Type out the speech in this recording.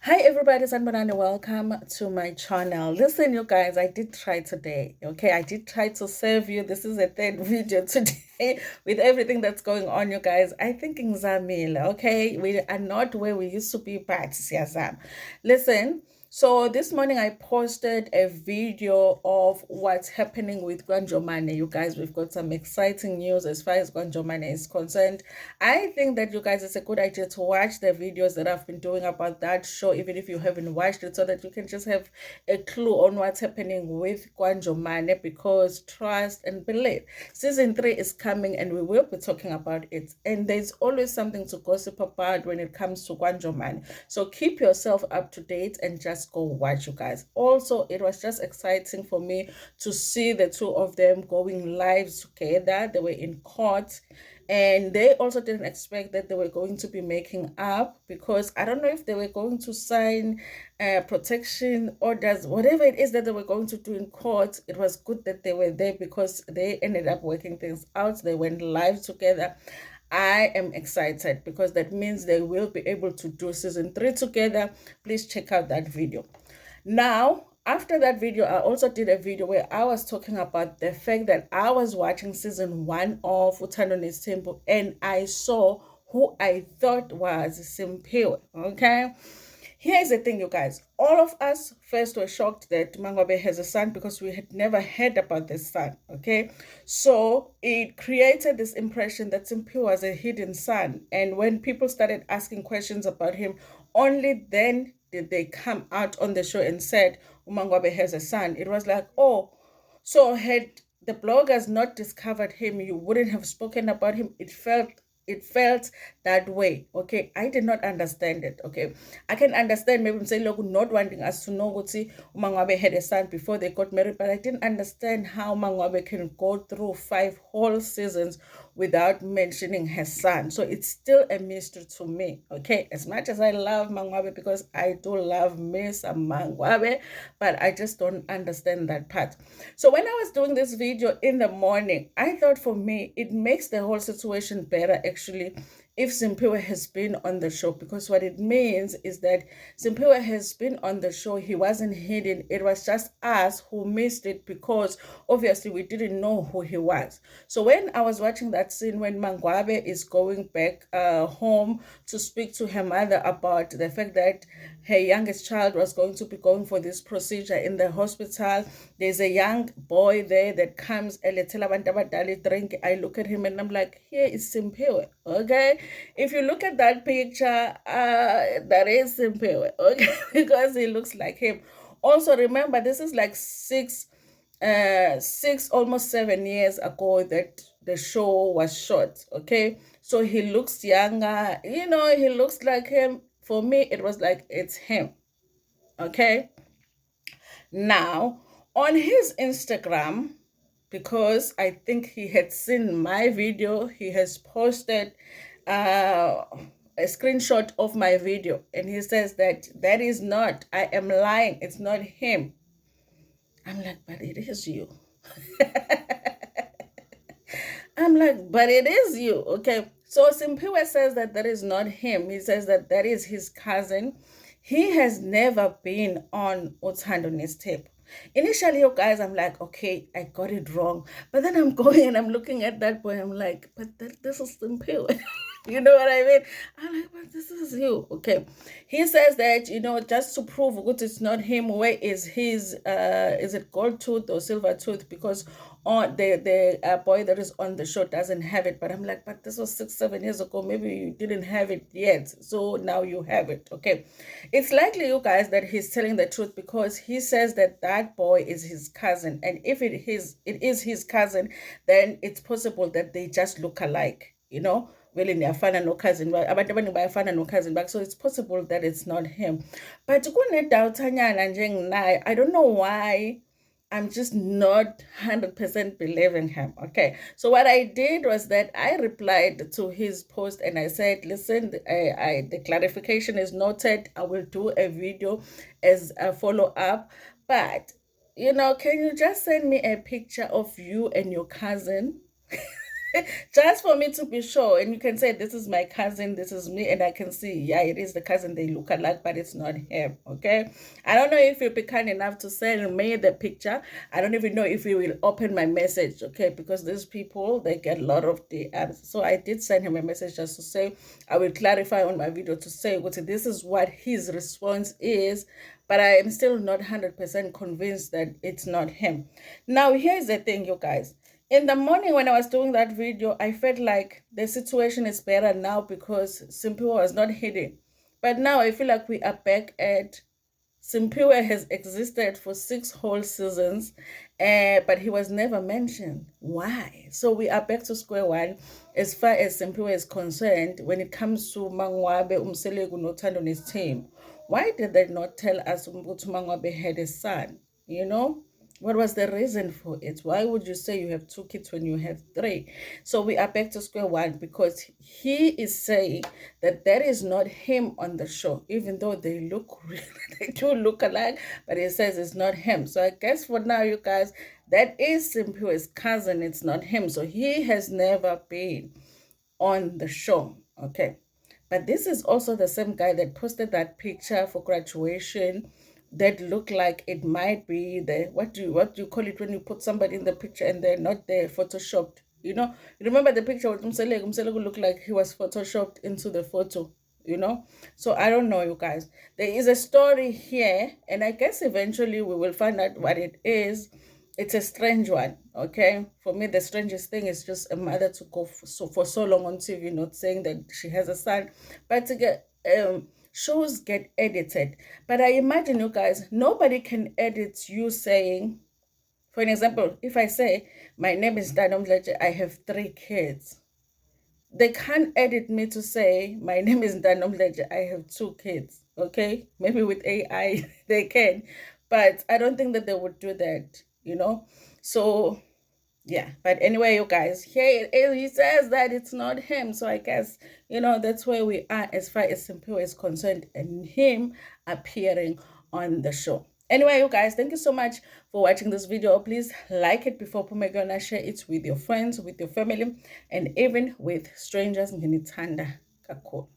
Hi everybody, it's Anbanani. Welcome to my channel. Listen, you guys, I did try today. Okay, I did try to serve you. This is a third video today with everything that's going on, you guys. I think in Zamila, okay, we are not where we used to be, but siyazama. Listen. So this morning I posted a video of what's happening with Gwanjomane. You guys, we've got some exciting news as far as Gwanjomane is concerned. I think that you guys, it's a good idea to watch the videos that I've been doing about that show, even if you haven't watched it, so that you can just have a clue on what's happening with Gwanjomane, because trust and believe, season 3 is coming and we will be talking about it. And there's always something to gossip about when it comes to Gwanjomane. So keep yourself up to date and just go watch, you guys. Also, it was just exciting for me to see the two of them going live together. They were in court and they also didn't expect that they were going to be making up, because I don't know if they were going to sign protection orders, whatever it is that they were going to do in court. It was good that they were there because they ended up working things out. They went live together. I am excited because that means they will be able to do season 3 together. Please check out that video. Now, after that video, I also did a video where I was talking about the fact that I was watching season 1 of Uthando Nesthembu and I saw who I thought was Siphiwe, okay? Here's the thing, you guys. All of us first were shocked that MaNgwabe has a son because we had never heard about this son, okay? So it created this impression that Siphiwe was a hidden son. And when people started asking questions about him, only then did they come out on the show and said, MaNgwabe has a son. It was like, oh, so had the bloggers not discovered him, you wouldn't have spoken about him. It felt that way. Okay, I did not understand it. Okay, I can understand maybe saying, look, not wanting us to know what MaNgwabe had a son before they got married, but I didn't understand how MaNgwabe can go through 5 whole seasons without mentioning her son. So it's still a mystery to me. Okay, as much as I love MaNgwabe, because I do love me some MaNgwabe, but I just don't understand that part. So when I was doing this video in the morning, I thought for me it makes the whole situation better actually if Siphiwe has been on the show, because what it means is that Siphiwe has been on the show. He wasn't hidden. It was just us who missed it because obviously we didn't know who he was. So when I was watching that scene when MaNgwabe is going back home to speak to her mother about the fact that her youngest child was going to be going for this procedure in the hospital, there's a young boy there that comes, drink. I look at him and I'm like, here is Siphiwe, okay? If you look at that picture, that is Siphiwe, okay? Because he looks like him. Also, remember, this is like 6, almost 7 years ago that the show was shot, okay? So he looks younger, he looks like him. For me, it was like, it's him, okay? Now, on his Instagram, because I think he had seen my video, he has posted a screenshot of my video, and he says that is not, I am lying, it's not him. I'm like, but it is you. I'm like, but it is you, okay? So Siphiwe says that is not him. He says that is his cousin. He has never been on Uthando Nesthembu. Initially, you guys, I'm like, okay, I got it wrong. But then I'm going and I'm looking at that boy. I'm like, but this is Siphiwe. You know what I mean? I'm like, but this is you. Okay. He says that, just to prove that it's not him, where is his, is it gold tooth or silver tooth? Because on the boy that is on the show doesn't have it. But I'm like, but this was 6, 7 years ago. Maybe you didn't have it yet. So now you have it. Okay. It's likely, you guys, that he's telling the truth, because he says that boy is his cousin. And if it is his cousin, then it's possible that they just look alike, really niyafana no cousin abantu abaningi bayafana no cousin back, so it's possible that it's not him. But kunedawuthanyana nje enginayo. I don't know why I'm just not 100% believing him. Okay, so what I did was that I replied to his post and I said, listen, the clarification is noted. I will do a video as a follow-up, but can you just send me a picture of you and your cousin? Just for me to be sure. And you can say, this is my cousin, this is me, and I can see, yeah, it is the cousin, they look alike, but it's not him. Okay. I don't know if you'll be kind enough to send me the picture. I don't even know if you will open my message, okay, because these people, they get a lot of DMs. So I did send him a message just to say, I will clarify on my video to say, this is what his response is, but I am still not 100% convinced that it's not him. Now, here's the thing, you guys. In the morning when I was doing that video, I felt like the situation is better now because Siphiwe was not hidden. But now I feel like we are back at Siphiwe has existed for 6 whole seasons, but he was never mentioned. Why? So we are back to square one as far as Siphiwe is concerned when it comes to MaNgwabe, Umselegu, Uthando Nesthembu. Why did they not tell us MaNgwabe had a son? You know? What was the reason for it? Why would you say you have 2 kids when you have 3? So we are back to square one because he is saying that that is not him on the show, even though they look really, they do look alike, but he says it's not him. So I guess for now, you guys, that is Siphiwe's cousin. It's not him. So he has never been on the show. Okay. But this is also the same guy that posted that picture for graduation that looked like it might be the what do you call it when you put somebody in the picture and they're not there, photoshopped. You know, you remember the picture with Umselegu looked like he was photoshopped into the photo, you know. So I don't know, you guys. There is a story here, and I guess eventually we will find out what it is. It's a strange one, okay? For me, the strangest thing is just a mother to go for so long on TV, not saying that she has a son, but to get shows get edited. But I imagine, you guys, nobody can edit you saying, for an example, if I say my name is Danomleje, I have 3 kids. They can't edit me to say my name is Danomleje, I have 2 kids. Okay, maybe with AI they can, but I don't think that they would do that, you know. So yeah, but anyway, you guys, here it is. He says that it's not him, so I guess, you know, that's where we are as far as Siphiwe is concerned and him appearing on the show. Anyway, you guys, thank you so much for watching this video. Please like it before Pumegona, share it with your friends, with your family, and even with strangers. Nginithanda kakhulu.